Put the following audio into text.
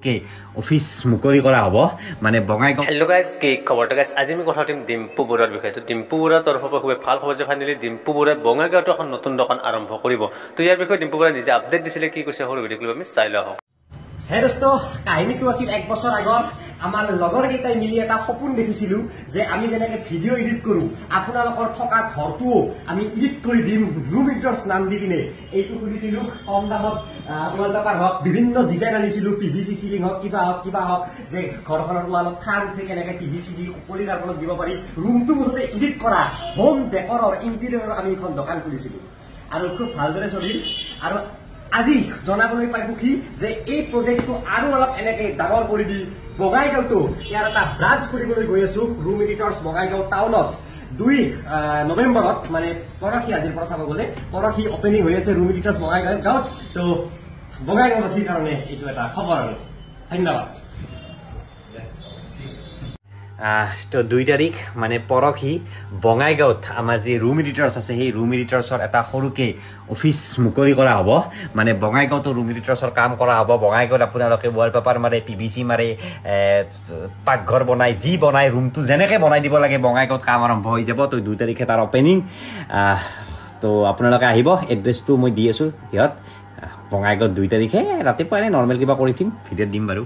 কে office মুকলি কৰা হব মানে বঙাইগাঁও। হেল্ল' গাইজ, কি খবৰটো গাইজ? আজি আমি কথা পাতিম ডিম্পু বৰুৱাৰ বিষয়ে। ডিম্পু বৰুৱাৰ তৰফৰ পৰা খুবেই ভাল খবৰ যে ফাইনেলি ডিম্পু বৰুৱাই বঙাইগাঁৱত এখন নতুন দোকান আৰম্ভ কৰিব। তো ইয়াৰ বিষয়ে ডিম্পু বৰুৱাই নিজে আপডেট দিছিলে, কি কৈছে সৰু ভিডিঅ' ক্লিপ আমি চাই লওঁ আহক। হে দোস্ত, কাহিনীটো আছিল 1 বছৰ আগত আমাৰ লগৰ কেইটাই মিলি এটা সপোন দেখিছিলো যে আমি যেনেকে ভিডিঅ' এডিট কৰো আপোনালোকৰ থকা ঘৰটোও আমি এডিট কৰি দিম ৰুম এডিটৰ্ছ নাম দি পিনে। এইটো খুলিছিলো কম দামত ৱালপেপাৰ হওক, বিভিন্ন ডিজাইন আনিছিলো, পিভিসি চিলিং হওক, কিবা হওক যে ঘৰখনৰ ৱালত খান উঠে কেনেকে পিভিসি দি পলিকাৰ্বনত দিব পাৰি। ৰুমটো মুঠতে এডিট কৰা হোম ডেকৰৰ ইণ্টেৰিয়ৰৰ আমি এখন দোকান খুলিছিলো আৰু খুব ভালদৰে চলিল। আৰু আজি জনাবলৈ পাই সুখী যে এই প্ৰজেক্টটো আৰু অলপ এনেকে ডাঙৰ কৰি দি বঙাইগাঁৱতো ইয়াৰ এটা ব্ৰাঞ্চ কৰিবলৈ গৈ আছো। ৰুম এডিটৰ্ছ বঙাইগাঁও টাউনত 2 নৱেম্বৰত মানে পৰহি, আজিৰ পৰা চাব গ'লে পৰহি অপেনিং হৈ আছে ৰুম এডিটৰ্ছ বঙাইগাঁৱত। তো বঙাইগাঁৱবাসীৰ কাৰণে এইটো এটা খবৰ আৰু ধন্যবাদ। তো 2 তাৰিখ মানে পৰহি বঙাইগাঁৱত আমাৰ যি ৰুম এডিটৰ্ছ আছে সেই ৰুম এডিটৰ্ছৰ এটা সৰুকে অফিচ মুকলি কৰা হ'ব। মানে বঙাইগাঁৱতো ৰুম এডিটৰ্ছৰ কাম কৰা হ'ব। বঙাইগাঁৱত আপোনালোকে ৱালপেপাৰ মাৰে, পিভিসি মাৰে, পাকঘৰ বনাই, যি বনাই ৰুমটো যেনেকৈ বনাই দিব লাগে বঙাইগাঁৱত কাম আৰম্ভ হৈ যাব। তো 2 তাৰিখে তাৰ অপেনিং। তো আপোনালোকে আহিব, এড্ৰেছটো মই দি আছোঁ সিহঁত বঙাইগাঁৱত 2 তাৰিখে ৰাতিপুৱা এনে নৰ্মেল কিবা কৰি দিম, ভিডিঅ'ত দিম বাৰু।